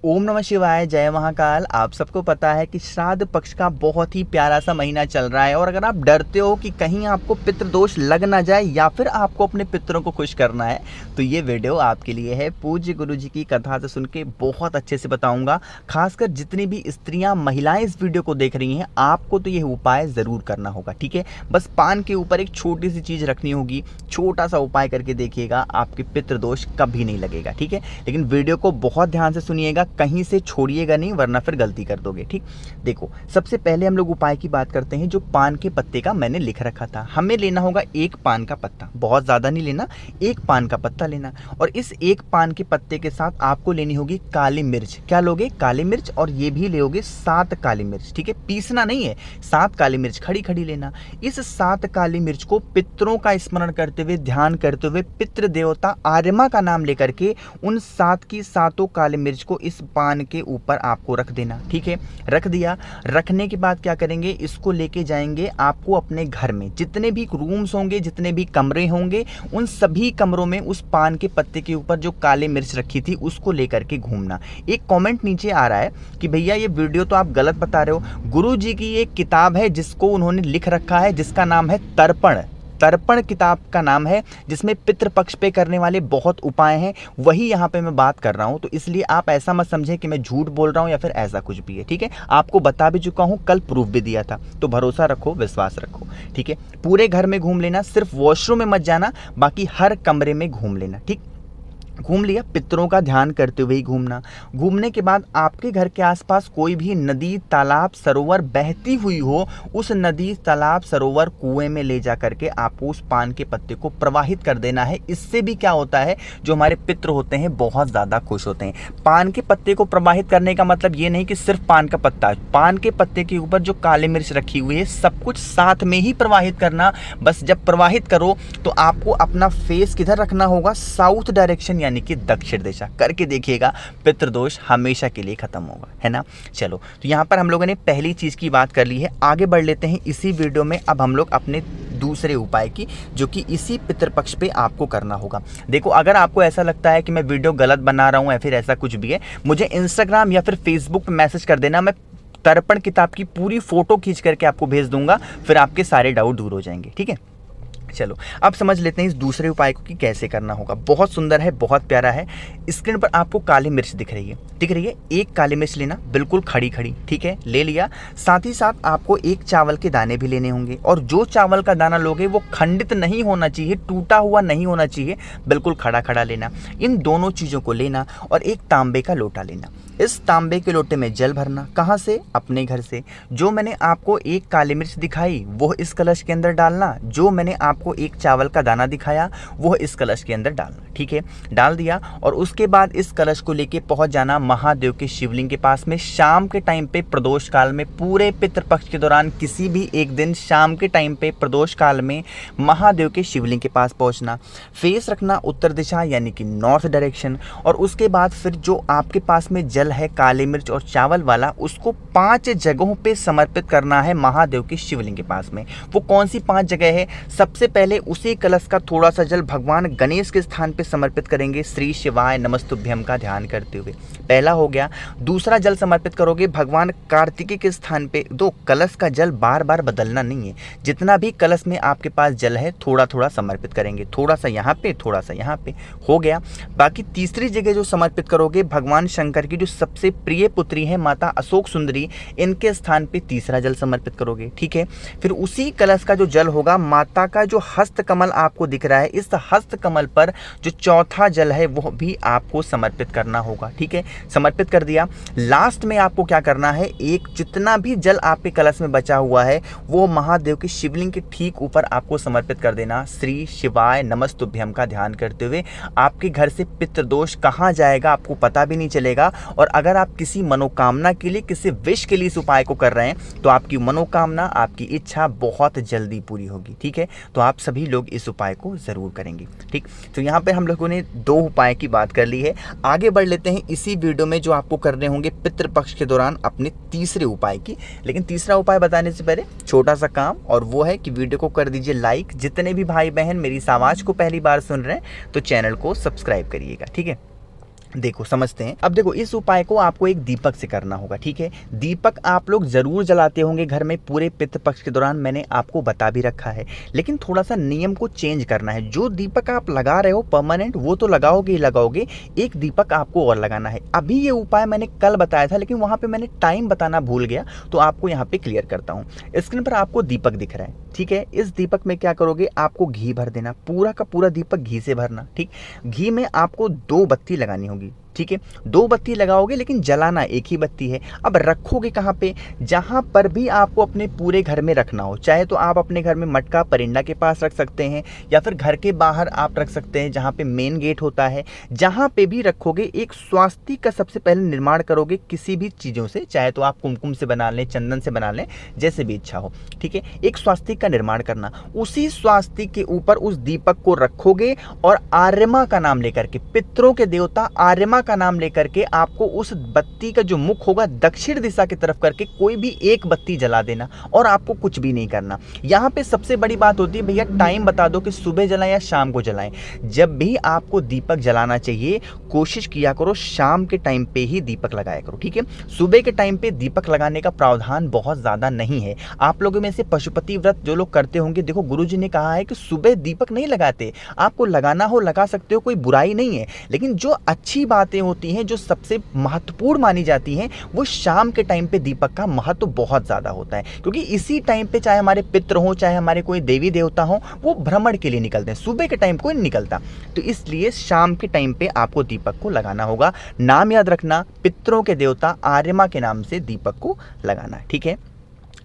ओम नमः शिवाय, जय महाकाल। आप सबको पता है कि श्राद्ध पक्ष का बहुत ही प्यारा सा महीना चल रहा है और अगर आप डरते हो कि कहीं आपको पितृदोष लग ना जाए या फिर आपको अपने पितरों को खुश करना है तो ये वीडियो आपके लिए है। पूज्य गुरु जी की कथा से सुन के बहुत अच्छे से बताऊंगा। खासकर जितनी भी स्त्रियां महिलाएं इस वीडियो को देख रही हैं आपको तो ये उपाय ज़रूर करना होगा, ठीक है। बस पान के ऊपर एक छोटी सी चीज़ रखनी होगी, छोटा सा उपाय करके देखिएगा, आपके पितृदोष कभी नहीं लगेगा, ठीक है। लेकिन वीडियो को बहुत ध्यान से सुनिएगा, कहीं से छोड़िएगा नहीं वरना फिर गलती कर दोगे, ठीक। देखो, सबसे पहले हम लोग उपाय की बात करते हैं। जो पान के पत्ते का मैंने लिख रखा था, हमें लेना होगा एक पान का पत्ता, बहुत ज़्यादा नहीं लेना, एक पान का पत्ता लेना। और इस एक पान के पत्ते के साथ आपको लेनी होगी काली मिर्च। क्या लोगे? काली मिर्च। और ये भी लोगे 7 काली मिर्च, ठीक है। पीसना नहीं है, 7 काली मिर्च खड़ी खड़ी लेना। इस 7 काली मिर्च को पितरों का स्मरण करते हुए, ध्यान करते हुए, पितृ देवता आर्यमा का नाम लेकर के उन 7 की 7 काली मिर्च को इस पान के ऊपर आपको रख देना, ठीक है। रख दिया। रखने के बाद क्या करेंगे, इसको लेके जाएंगे आपको अपने घर में जितने भी रूम्स होंगे, जितने भी कमरे होंगे, उन सभी कमरों में उस पान के पत्ते के ऊपर जो काली मिर्च रखी थी उसको लेकर के घूमना। एक कमेंट नीचे आ रहा है कि भैया ये वीडियो तो आप गलत बता रहे हो। गुरु जी की एक किताब है जिसको उन्होंने लिख रखा है, जिसका नाम है तर्पण। तर्पण किताब का नाम है, जिसमें पितृपक्ष पे करने वाले बहुत उपाय हैं, वही यहाँ पे मैं बात कर रहा हूँ। तो इसलिए आप ऐसा मत समझें कि मैं झूठ बोल रहा हूँ या फिर ऐसा कुछ भी है, ठीक है। आपको बता भी चुका हूँ, कल प्रूफ भी दिया था, तो भरोसा रखो, विश्वास रखो, ठीक है। पूरे घर में घूम लेना, सिर्फ वॉशरूम में मत जाना, बाकी हर कमरे में घूम लेना, ठीक। घूम लिया, पितरों का ध्यान करते हुए ही घूमना। घूमने के बाद आपके घर के आसपास कोई भी नदी, तालाब, सरोवर बहती हुई हो, उस नदी, तालाब, सरोवर, कुएं में ले जा करके आपको उस पान के पत्ते को प्रवाहित कर देना है। इससे भी क्या होता है, जो हमारे पितृ होते हैं बहुत ज़्यादा खुश होते हैं। पान के पत्ते को प्रवाहित करने का मतलब ये नहीं कि सिर्फ पान का पत्ता, पान के पत्ते के ऊपर जो काली मिर्च रखी हुई है सब कुछ साथ में ही प्रवाहित करना। बस जब प्रवाहित करो तो आपको अपना फेस किधर रखना होगा, साउथ डायरेक्शन, यानी कि दक्षिण दिशा। करके देखिएगा, पितृदोष हमेशा के लिए खत्म होगा, है ना। चलो, तो यहाँ पर हम लोगों ने पहली चीज की बात कर ली है, आगे बढ़ लेते हैं इसी वीडियो में। अब हम लोग अपने दूसरे उपाय की, जो कि इसी पितृपक्ष पे आपको करना होगा। देखो, अगर आपको ऐसा लगता है कि मैं वीडियो गलत बना रहा हूँ या फिर ऐसा कुछ भी है, मुझे इंस्टाग्राम या फिर फेसबुक पे मैसेज कर देना, मैं तर्पण किताब की पूरी फोटो खींच करके आपको भेज दूंगा, फिर आपके सारे डाउट दूर हो जाएंगे, ठीक है। चलो, अब समझ लेते हैं इस दूसरे उपाय को कि कैसे करना होगा। बहुत सुंदर है, बहुत प्यारा है। स्क्रीन पर आपको काली मिर्च दिख रही है, एक काली मिर्च लेना, बिल्कुल खड़ी खड़ी, ठीक है, ले लिया। साथ ही साथ आपको एक चावल के दाने भी लेने होंगे, और जो चावल का दाना लोगे वो खंडित नहीं होना चाहिए, टूटा हुआ नहीं होना चाहिए, बिल्कुल खड़ा खड़ा लेना। इन दोनों चीज़ों को लेना और एक तांबे का लोटा लेना। इस तांबे के लोटे में जल भरना। कहाँ से? अपने घर से। जो मैंने आपको एक काली मिर्च दिखाई वो इस कलश के अंदर डालना, जो मैंने आपको एक चावल का दाना दिखाया वो इस कलश के अंदर डालना, ठीक है। डाल दिया और उसके बाद इस कलश को लेके पहुंच जाना महादेव के शिवलिंग के पास में। शाम के टाइम पे प्रदोष काल में, पूरे पितृपक्ष के दौरान किसी भी एक दिन शाम के टाइम पे प्रदोष काल में महादेव के शिवलिंग के पास पहुंचना। फेस रखना उत्तर दिशा, यानी कि नॉर्थ डायरेक्शन। और उसके बाद फिर जो आपके पास में जल है काली मिर्च और चावल वाला, उसको 5 जगहों पे समर्पित करना है महादेव के शिवलिंग के पास में। वो कौन सी 5 जगह है? सबसे पहले उसी कलश का थोड़ा सा जल भगवान गणेश के स्थान पे समर्पित करेंगे, श्री शिवाय नमस्तुभ्यम का ध्यान करते हुए। पहला हो गया। दूसरा जल समर्पित करोगे भगवान कार्तिकेय के स्थान पे। दो, कलश का जल बार बार बदलना नहीं है, जितना भी कलश में आपके पास जल है थोड़ा थोड़ा समर्पित करेंगे, थोड़ा सा यहाँ पे, थोड़ा सा यहाँ पे, हो गया। बाकी तीसरी जगह जो समर्पित करोगे भगवान शंकर की जो सबसे प्रिय पुत्री है माता अशोक सुंदरी, इनके स्थान पे तीसरा जल समर्पित करोगे, ठीक है। फिर उसी कलश का जो जल होगा, माता का जो हस्त कमल आपको दिख रहा है, इस हस्त कमल पर जो चौथा जल है वो भी आपको समर्पित करना होगा, ठीक है। समर्पित कर दिया। लास्ट में आपको क्या करना है, एक जितना भी जल आपके कलश में बचा हुआ है वो महादेव के शिवलिंग के ठीक ऊपर आपको समर्पित कर देना, श्री शिवाय नमस्तुभ्यम का ध्यान करते हुए। आपके घर से पितृदोष कहाँ जाएगा आपको पता भी नहीं चलेगा। और अगर आप किसी मनोकामना के लिए, किसी विश के लिए इस उपाय को कर रहे हैं तो आपकी मनोकामना, आपकी इच्छा बहुत जल्दी पूरी होगी, ठीक है। तो आप सभी लोग इस उपाय को जरूर करेंगे, ठीक। तो यहाँ पे हम लोगों ने 2 उपाय की बात कर ली है। आगे बढ़ लेते हैं इसी वीडियो में जो आपको करने होंगे पितृपक्ष के दौरान अपने तीसरे उपाय की। लेकिन तीसरा उपाय बताने से पहले छोटा सा काम, और वो है कि वीडियो को कर दीजिए लाइक। जितने भी भाई बहन मेरी इस आवाज़ को पहली बार सुन रहे हैं तो चैनल को सब्सक्राइब करिएगा, ठीक है। देखो समझते हैं। अब देखो इस उपाय को आपको एक दीपक से करना होगा, ठीक है। दीपक आप लोग जरूर जलाते होंगे घर में पूरे पितृपक्ष के दौरान, मैंने आपको बता भी रखा है, लेकिन थोड़ा सा नियम को चेंज करना है। जो दीपक आप लगा रहे हो परमानेंट वो तो लगाओगे ही लगाओगे, एक दीपक आपको और लगाना है। अभी ये उपाय मैंने कल बताया था लेकिन वहां पे मैंने टाइम बताना भूल गया, तो आपको यहाँ पे क्लियर करता हूँ। स्क्रीन पर आपको दीपक दिख रहा है, ठीक है। इस दीपक में क्या करोगे, आपको घी भर देना, पूरा का पूरा दीपक घी से भरना, ठीक। घी में आपको 2 बत्ती लगानी होगी, ठीक है। 2 बत्ती लगाओगे लेकिन जलाना एक ही बत्ती है। अब रखोगे कहाँ पे, जहां पर भी आपको अपने पूरे घर में रखना हो, चाहे तो आप अपने घर में मटका परिंदा के पास रख सकते हैं या फिर घर के बाहर आप रख सकते हैं जहां पे मेन गेट होता है। जहां पे भी रखोगे एक स्वास्तिक का सबसे पहले निर्माण करोगे किसी भी चीज़ों से, चाहे तो आप कुमकुम से बना लें, चंदन से बना लें, जैसे भी इच्छा हो, ठीक है। एक स्वास्तिक का निर्माण करना, उसी स्वास्तिक के ऊपर उस दीपक को रखोगे और आर्यमा का नाम लेकर के, पितरों के देवता आर्यमा का नाम लेकर के आपको उस बत्ती का जो मुख होगा दक्षिण दिशा की तरफ करके कोई भी एक बत्ती जला देना और आपको कुछ भी नहीं करना। यहाँ पे सबसे बड़ी बात होती है भैया टाइम बता दो कि सुबह जलाएं या शाम को जलाएं। जब भी आपको दीपक जलाना चाहिए कोशिश किया करो शाम के टाइम पे ही दीपक लगाया करो, ठीक है। सुबह के टाइम पे दीपक लगाने का प्रावधान बहुत ज्यादा नहीं है। आप लोगों में से पशुपति व्रत जो लोग करते होंगे, देखो गुरुजी ने कहा है कि सुबह दीपक नहीं लगाते, आपको लगाना हो लगा सकते हो, कोई बुराई नहीं है, लेकिन जो अच्छी बातें होती हैं जो सबसे महत्वपूर्ण मानी जाती हैं वो शाम के टाइम पे दीपक का महत्व बहुत ज्यादा होता है, क्योंकि इसी टाइम पे चाहे हमारे पितृ हो चाहे हमारे कोई देवी देवता हो वो भ्रमण के लिए निकलते हैं, सुबह के टाइम कोई नहीं निकलता। तो इसलिए शाम के टाइम पे आपको दीपक को लगाना होगा। नाम याद रखना, पितरों के देवता आर्यमा के नाम से दीपक को लगाना, ठीक है।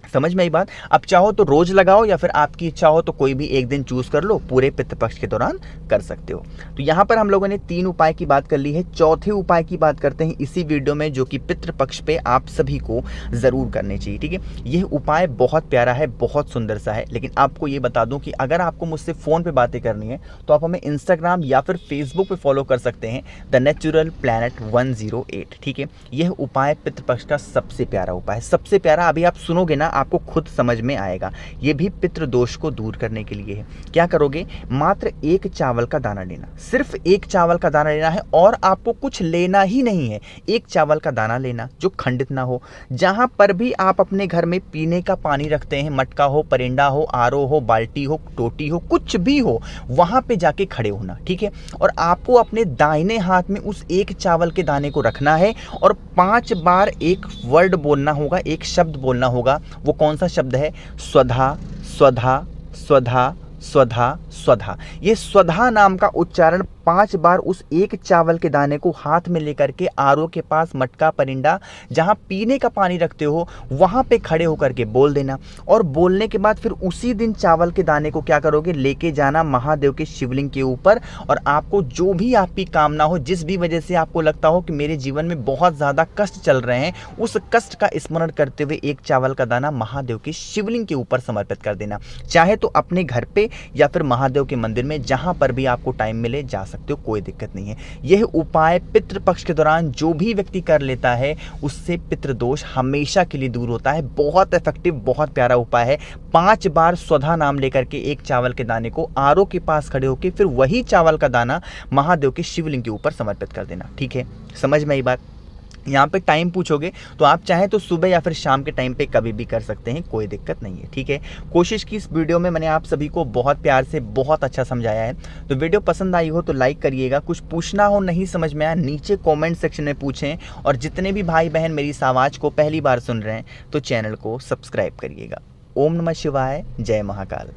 समझ में आई बात। अब चाहो तो रोज लगाओ या फिर आपकी इच्छा हो तो कोई भी एक दिन चूज कर लो, पूरे पितृपक्ष के दौरान कर सकते हो। तो यहाँ पर हम लोगों ने 3 उपाय की बात कर ली है, चौथे उपाय की बात करते हैं इसी वीडियो में, जो कि पितृपक्ष पे आप सभी को जरूर करने चाहिए, ठीक है। यह उपाय बहुत प्यारा है, बहुत सुंदर सा है, लेकिन आपको ये बता दूं कि अगर आपको मुझसे फोन पे बातें करनी है तो आप हमें इंस्टाग्राम या फिर फेसबुक पे फॉलो कर सकते हैं, द नेचुरल प्लैनेट 108, ठीक है। यह उपाय पितृपक्ष का सबसे प्यारा उपाय है, सबसे प्यारा। अभी आप सुनोगे ना आपको खुद समझ में आएगा। ये भी पितृ दोष को दूर करने के लिए है। क्या करोगे, मात्र 1 चावल का दाना लेना, सिर्फ 1 चावल का दाना लेना है और आपको कुछ लेना ही नहीं है। 1 चावल का दाना लेना जो खंडित ना हो। जहां पर भी आप अपने घर में पीने का पानी रखते हैं, मटका हो, परिंदा हो, आरओ हो, बाल्टी हो, टोटी हो, कुछ भी हो, वहां पे जाके खड़े होना, ठीक है। और आपको अपने दाहिने हाथ में उस 1 चावल के दाने को रखना है और 5 बार एक वर्ड बोलना होगा, एक शब्द बोलना होगा। वो कौन सा शब्द है, स्वधा स्वधा स्वधा स्वधा स्वधा। ये स्वधा नाम का उच्चारण 5 बार उस 1 चावल के दाने को हाथ में लेकर के आरओ के पास, मटका परिंदा जहां पीने का पानी रखते हो वहां पे खड़े होकर के बोल देना। और बोलने के बाद फिर उसी दिन चावल के दाने को क्या करोगे, लेके जाना महादेव के शिवलिंग के ऊपर। और आपको जो भी आपकी कामना हो, जिस भी वजह से आपको लगता हो कि मेरे जीवन में बहुत ज्यादा कष्ट चल रहे हैं, उस कष्ट का स्मरण करते हुए 1 चावल का दाना महादेव के शिवलिंग के ऊपर समर्पित कर देना। चाहे तो अपने घर पे या फिर महादेव के मंदिर में, जहां पर भी आपको टाइम मिले जा सकते हो, कोई दिक्कत नहीं है। यह उपाय पितृपक्ष के दौरान जो भी व्यक्ति कर लेता है उससे पितृदोष हमेशा के लिए दूर होता है। बहुत इफेक्टिव, बहुत प्यारा उपाय है। 5 बार स्वधा नाम लेकर के 1 चावल के दाने को आरओ के पास खड़े होकर फिर वही चावल का दाना महादेव के शिवलिंग के ऊपर समर्पित कर देना, ठीक है। समझ में आई बात। यहाँ पे टाइम पूछोगे तो आप चाहें तो सुबह या फिर शाम के टाइम पे कभी भी कर सकते हैं, कोई दिक्कत नहीं है, ठीक है। कोशिश की इस वीडियो में मैंने आप सभी को बहुत प्यार से बहुत अच्छा समझाया है। तो वीडियो पसंद आई हो तो लाइक करिएगा। कुछ पूछना हो, नहीं समझ में आया, नीचे कमेंट सेक्शन में पूछें। और जितने भी भाई बहन मेरी इस आवाज़ को पहली बार सुन रहे हैं तो चैनल को सब्सक्राइब करिएगा। ओम नमः शिवाय, जय महाकाल।